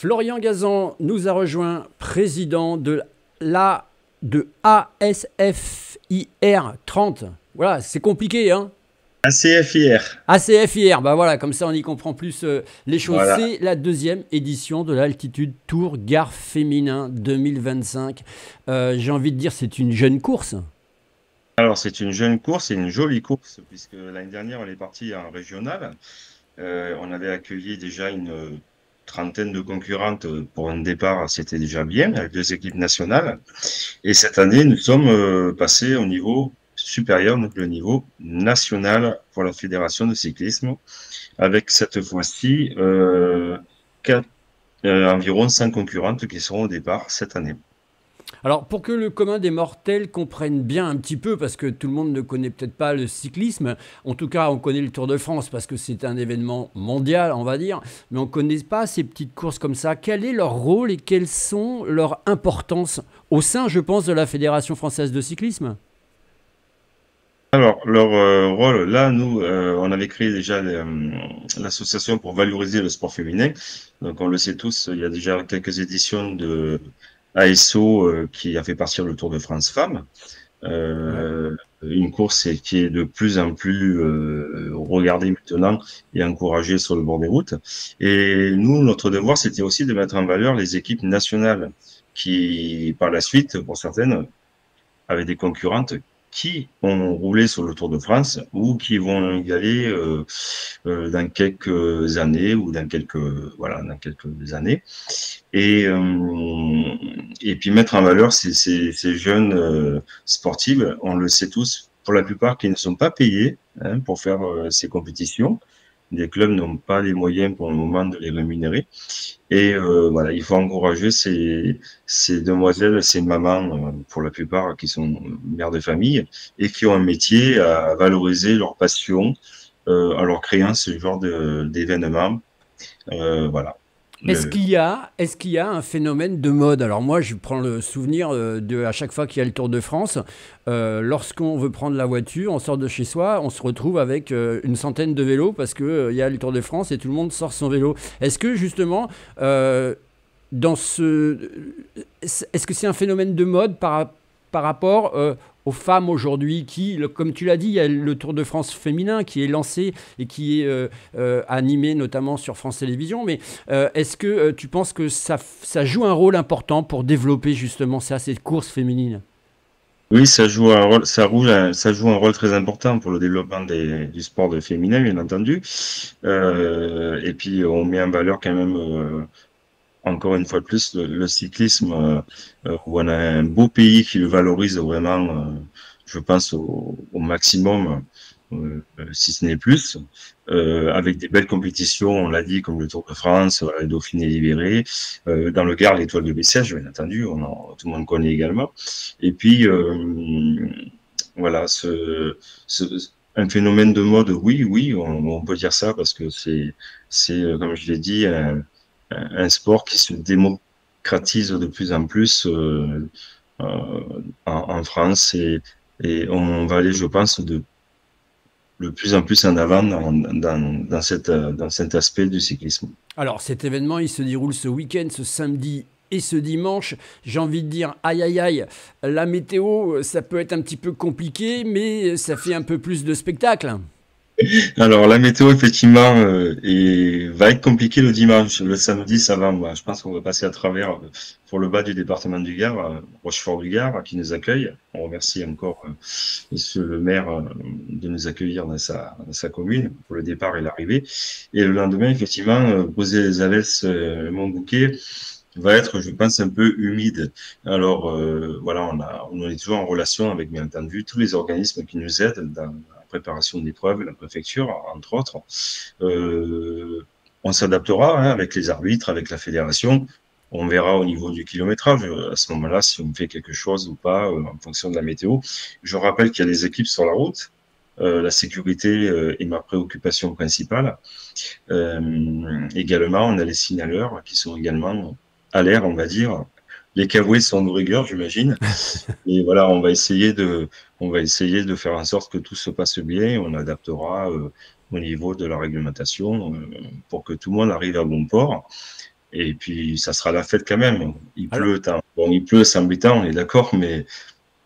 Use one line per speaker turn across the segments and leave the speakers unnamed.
Florian Gazan nous a rejoint, président de ASFIR 30. Voilà, c'est compliqué, hein?
ACFIR.
ACFIR, bah voilà, comme ça on y comprend plus les choses.
Voilà.
C'est la deuxième édition de l'Altitude Tour Gare Féminin 2025. J'ai envie de dire, c'est une jeune course.
Alors, c'est une jeune course et une jolie course, puisque l'année dernière, on est parti en régional. On avait accueilli déjà une trentaine de concurrentes pour un départ, c'était déjà bien, avec deux équipes nationales. Et cette année, nous sommes passés au niveau supérieur, donc le niveau national pour la Fédération de cyclisme, avec cette fois-ci environ 5 concurrentes qui seront au départ cette année.
Alors, pour que le commun des mortels comprenne bien un petit peu, parce que tout le monde ne connaît peut-être pas le cyclisme, en tout cas, on connaît le Tour de France parce que c'est un événement mondial, on va dire, mais on ne connaît pas ces petites courses comme ça. Quel est leur rôle et quelles sont leurs importances au sein, je pense, de la Fédération française de cyclisme?
Alors, leur rôle, là, nous, on avait créé déjà l'association pour valoriser le sport féminin. Donc, on le sait tous, il y a déjà quelques éditions de ASO qui a fait partir le Tour de France Femmes.
Ouais.
Une course qui est de plus en plus regardée maintenant et encouragée sur le bord des routes. Et nous, notre devoir, c'était aussi de mettre en valeur les équipes nationales qui, par la suite, pour certaines, avec des concurrentes qui ont roulé sur le Tour de France ou qui vont y aller dans quelques années ou dans quelques voilà dans quelques années et puis mettre en valeur ces jeunes sportives, on le sait tous pour la plupart qui ne sont pas payés pour faire ces compétitions. Les clubs n'ont pas les moyens pour le moment de les rémunérer. Et voilà, il faut encourager ces demoiselles, ces mamans, pour la plupart, qui sont mères de famille et qui ont un métier à valoriser leur passion en leur créant ce genre d'événements. Voilà.
Est-ce qu'il y a un phénomène de mode? Alors moi, je prends le souvenir de à chaque fois qu'il y a le Tour de France, lorsqu'on veut prendre la voiture, on sort de chez soi, on se retrouve avec une centaine de vélos parce que il y a le Tour de France et tout le monde sort son vélo. Est-ce que justement, dans ce, est-ce que c'est un phénomène de mode par rapport aux femmes aujourd'hui qui, comme tu l'as dit, il y a le Tour de France féminin qui est lancé et qui est animé notamment sur France Télévisions. Mais est-ce que tu penses que ça joue un rôle important pour développer justement ça, ces courses féminines?
Oui, ça joue un rôle, ça joue un rôle très important pour le développement du sport de féminin, bien entendu. Et puis, on met en valeur quand même encore une fois de plus, le cyclisme, où on a un beau pays qui le valorise vraiment, je pense, au maximum, si ce n'est plus, avec des belles compétitions, on l'a dit, comme le Tour de France, le Dauphiné libéré, dans le Gard, l'Étoile de Bessèges, bien entendu, tout le monde connaît également. Et puis, voilà, ce, un phénomène de mode, oui, oui, on peut dire ça, parce que comme je l'ai dit, un sport qui se démocratise de plus en plus en France et on va aller, je pense, de plus en plus en avant dans cet aspect du cyclisme.
Alors cet événement, il se déroule ce week-end, ce samedi et ce dimanche. J'ai envie de dire, aïe aïe aïe, la météo, ça peut être un petit peu compliqué, mais ça fait un peu plus de spectacle.
Alors, la météo, effectivement, va être compliquée le dimanche. Le samedi, ça va. Moi, je pense qu'on va passer à travers pour le bas du département du Gard, Rochefort-du-Gard, qui nous accueille. On remercie encore monsieur le maire de nous accueillir dans sa commune pour le départ et l'arrivée. Et le lendemain, effectivement, poser les averses Montbouquet va être, je pense, un peu humide. Alors, voilà, on est toujours en relation avec, bien entendu, tous les organismes qui nous aident dans la préparation d'épreuves, la préfecture, entre autres. On s'adaptera avec les arbitres, avec la fédération. On verra au niveau du kilométrage, à ce moment-là, si on fait quelque chose ou pas, en fonction de la météo. Je rappelle qu'il y a des équipes sur la route. La sécurité est ma préoccupation principale. Également, on a les signaleurs qui sont également à l'air, on va dire. Les cavouets sont de rigueur, j'imagine. Et voilà, on va essayer de faire en sorte que tout se passe bien. On adaptera au niveau de la réglementation pour que tout le monde arrive à bon port. Et puis, ça sera la fête quand même. Il
Alors,
pleut, bon, il pleut, c'est embêtant, on est d'accord, mais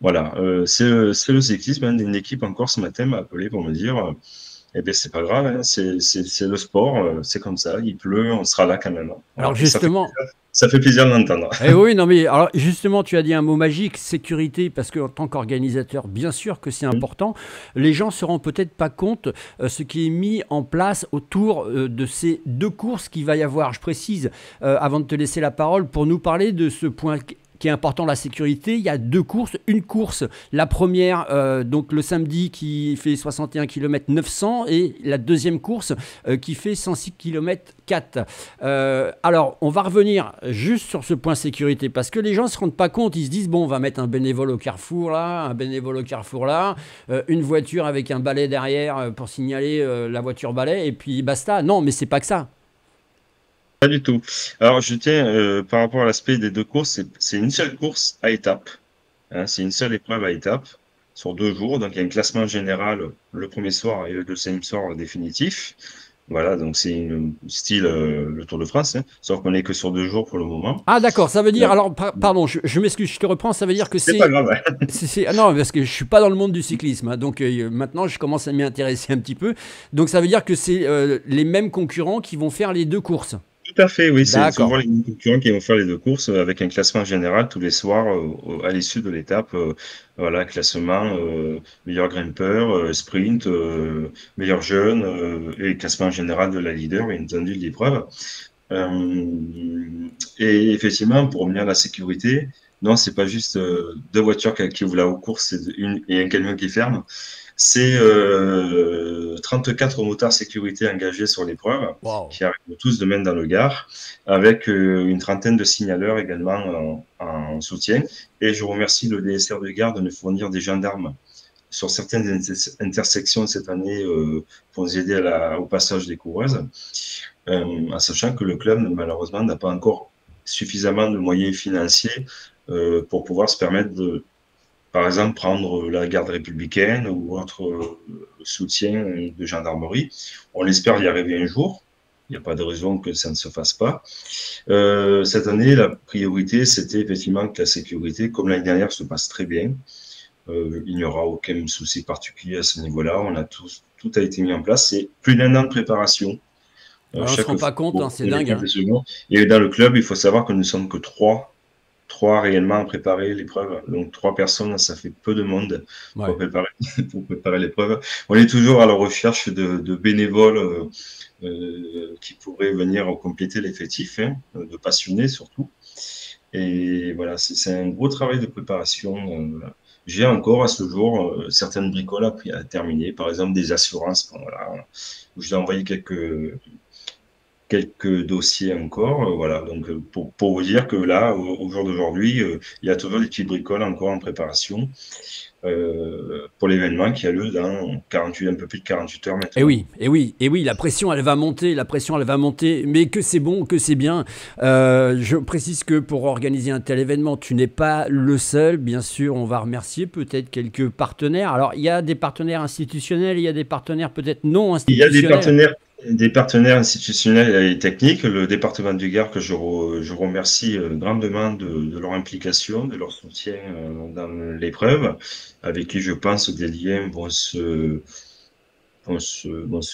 voilà, c'est le cyclisme. Hein. Une équipe encore ce matin m'a appelé pour me dire, eh bien, c'est pas grave, hein, c'est le sport, c'est comme ça, il pleut, on sera là quand même. Hein.
alors
Voilà. Et
justement,
ça fait plaisir de l'entendre.
oui, non, mais alors justement, tu as dit un mot magique, sécurité, parce qu'en tant qu'organisateur, bien sûr que c'est important. Les gens se rendent peut-être pas compte ce qui est mis en place autour de ces deux courses qu'il va y avoir. Je précise, avant de te laisser la parole, pour nous parler de ce point qui est important, la sécurité. Il y a deux courses. Une course, la première, donc le samedi, qui fait 61 km 900, et la deuxième course qui fait 106 km 4. Alors, on va revenir juste sur ce point sécurité, parce que les gens ne se rendent pas compte. Ils se disent, bon, on va mettre un bénévole au carrefour là, un bénévole au carrefour là, une voiture avec un balai derrière pour signaler la voiture balai, et puis basta. Non, mais c'est pas que ça.
Pas du tout. Alors, je tiens, par rapport à l'aspect des deux courses, c'est une seule course à étapes. Hein, c'est une seule épreuve à étapes sur 2 jours. Donc, il y a un classement général le premier soir et le deuxième soir définitif. Voilà, donc c'est style le Tour de France, hein, sauf qu'on n'est que sur 2 jours pour le moment.
Ah d'accord, ça veut dire,
Donc,
alors pardon, je m'excuse, je te reprends, ça veut dire que
c'est pas grave.
ah non, parce que je suis pas dans le monde du cyclisme, hein, donc maintenant je commence à m'y intéresser un petit peu. Donc ça veut dire que c'est les mêmes concurrents qui vont faire les deux courses.
Tout à fait, oui, c'est souvent
D'accord.
les mêmes concurrents qui vont faire les deux courses avec un classement général tous les soirs à l'issue de l'étape. Voilà, classement, meilleur grimpeur, sprint, meilleur jeune et classement général de la leader, bien entendu, de l'épreuve. Et effectivement, pour revenir à la sécurité, non, c'est pas juste deux voitures qui ouvrent la course et un camion qui ferme. C'est 34 motards sécurité engagés sur l'épreuve,
Waouh.
qui arrivent tous de main dans le Gard, avec une trentaine de signaleurs également en soutien. Et je remercie le DSR de Gard de nous fournir des gendarmes sur certaines intersections cette année pour nous aider au passage des coureuses, en sachant que le club, malheureusement, n'a pas encore suffisamment de moyens financiers pour pouvoir se permettre de, par exemple, prendre la garde républicaine ou autre soutien de gendarmerie. On espère y arriver un jour. Il n'y a pas de raison que ça ne se fasse pas. Cette année, la priorité, c'était effectivement que la sécurité, comme l'année dernière, se passe très bien. Il n'y aura aucun souci particulier à ce niveau-là. Tout a été mis en place. C'est plus d'un an de préparation.
Ouais, on se
Chaque
rend pas
fois
compte, hein,
pour
c'est
les
dingue, hein.
secondes. Et dans le club, il faut savoir que nous sommes que trois réellement à préparer l'épreuve. Donc, 3 personnes, ça fait peu de monde pour
Ouais.
préparer, pour préparer l'épreuve. On est toujours à la recherche de bénévoles qui pourraient venir compléter l'effectif, hein, de passionnés surtout. Et voilà, c'est un gros travail de préparation. J'ai encore à ce jour certaines bricoles à terminer, par exemple des assurances. Bon, voilà, où je dois envoyer quelques dossiers encore. Voilà, donc pour vous dire que là, au jour d'aujourd'hui, il y a toujours des petites bricoles encore en préparation pour l'événement qui a lieu dans 48, un peu plus de 48 heures
Et
maintenant.
oui, et oui, et oui, la pression, elle va monter, la pression, elle va monter, mais que c'est bon, que c'est bien. Je précise que pour organiser un tel événement, tu n'es pas le seul. Bien sûr, on va remercier peut-être quelques partenaires. Alors, il y a des partenaires institutionnels, il y a des partenaires peut-être non
Il y a
institutionnels.
des partenaires institutionnels et techniques, le département du Gard que je remercie grandement de leur implication, de leur soutien dans l'épreuve, avec qui je pense des liens vont se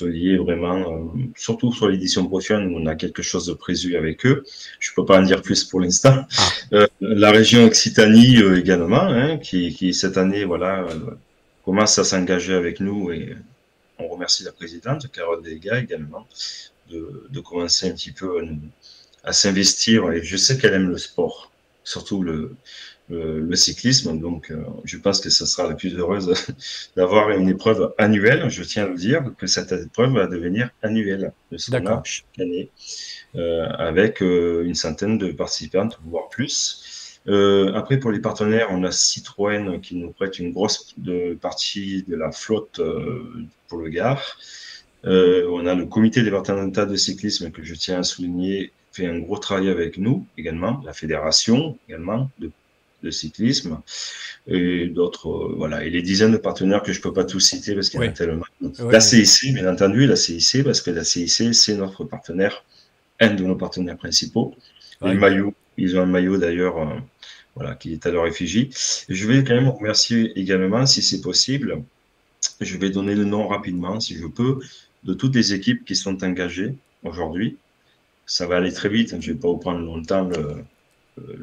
lier vraiment, surtout sur l'édition prochaine où on a quelque chose de prévu avec eux. Je peux pas en dire plus pour l'instant.
Ah,
La région Occitanie également, hein, qui cette année voilà commence à s'engager avec nous et on remercie la présidente, Carole Dega, également, de commencer un petit peu à s'investir. Et je sais qu'elle aime le sport, surtout le cyclisme. Donc, je pense que ce sera la plus heureuse d'avoir une épreuve annuelle. Je tiens à le dire, que cette épreuve va devenir annuelle. Ce sera là
d'accord.
chaque année, avec une centaine de participantes, voire plus. Après, pour les partenaires, on a Citroën qui nous prête une grosse partie de la flotte pour le Gard. On a le comité départemental de cyclisme que je tiens à souligner, fait un gros travail avec nous également, la fédération également de cyclisme et d'autres, voilà, et les dizaines de partenaires que je peux pas tous citer parce qu'il y en a
Oui,
tellement. La
oui.
CIC, bien entendu, la CIC, parce que la CIC, c'est notre partenaire un de nos partenaires principaux. Les
Ouais.
maillots, ils ont un maillot d'ailleurs, voilà, qui est à leur effigie. Je vais quand même remercier également, si c'est possible, je vais donner le nom rapidement, si je peux, de toutes les équipes qui sont engagées aujourd'hui. Ça va aller très vite, je ne vais pas vous prendre longtemps le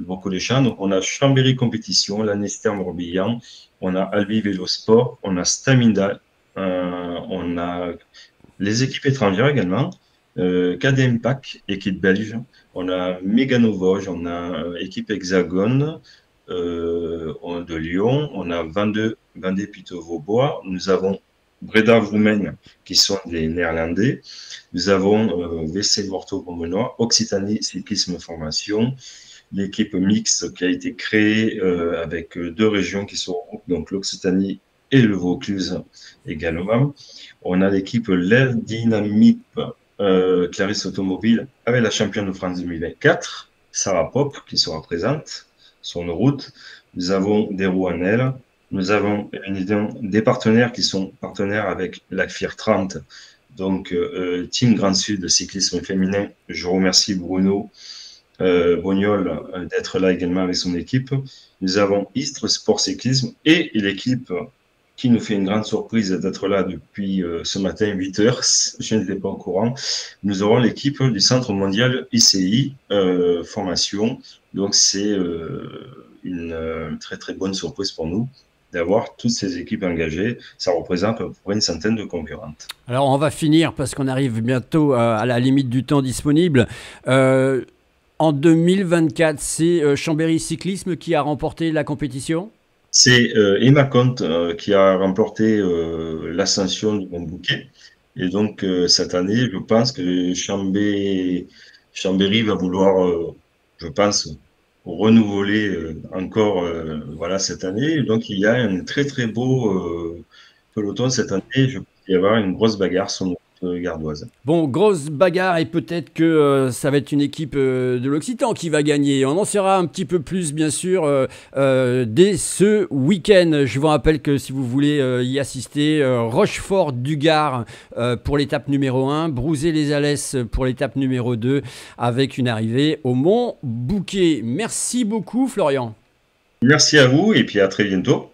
Bocaux des Champs. Donc, on a Chambéry Compétition, l'Annester Morbihan, on a Albi Vélo Sport, on a Stamina, on a les équipes étrangères également, KD Impact, équipe belge, on a Mégano Vosges, on a équipe Hexagone de Lyon, on a Vendée Piteau-Vaubois, nous avons Breda Roumaine qui sont des Néerlandais, nous avons VC Morteau-Beaumenoir, Occitanie Cyclisme Formation, l'équipe mixte qui a été créée avec deux régions qui sont donc l'Occitanie et le Vaucluse également. On a l'équipe L'Air Dynamique Clarisse Automobile avec la championne de France 2024, Sarah Pop, qui sera présente sur nos routes. Nous avons des Rouennais. Nous avons des partenaires qui sont partenaires avec la FIR 30, donc Team Grand Sud cyclisme féminin. Je remercie Bruno Bognol d'être là également avec son équipe. Nous avons Istres Sport Cyclisme et l'équipe qui nous fait une grande surprise d'être là depuis ce matin, 8 heures. Je n'étais pas au courant. Nous aurons l'équipe du Centre mondial ICI Formation. Donc, c'est une très, très bonne surprise pour nous d'avoir toutes ces équipes engagées. Ça représente à peu près une centaine de concurrentes.
Alors, on va finir parce qu'on arrive bientôt à la limite du temps disponible. En 2024, c'est Chambéry Cyclisme qui a remporté la compétition?
C'est Emma Comte qui a remporté l'ascension du Mont Bouquet. Et donc, cette année, je pense que Chambéry va vouloir, je pense, renouveler encore voilà, cette année. Donc, il y a un très, très beau peloton cette année. Je pense qu'il va y avoir une grosse bagarre sur notre gardoise.
Bon, grosse bagarre et peut-être que ça va être une équipe de l'Occitan qui va gagner. On en saura un petit peu plus, bien sûr, dès ce week-end. Je vous rappelle que si vous voulez y assister, Rochefort-du-Gard pour l'étape numéro 1, Brouzé-les-Alès pour l'étape numéro 2, avec une arrivée au Mont Bouquet. Merci beaucoup, Florian.
Merci à vous et puis à très bientôt.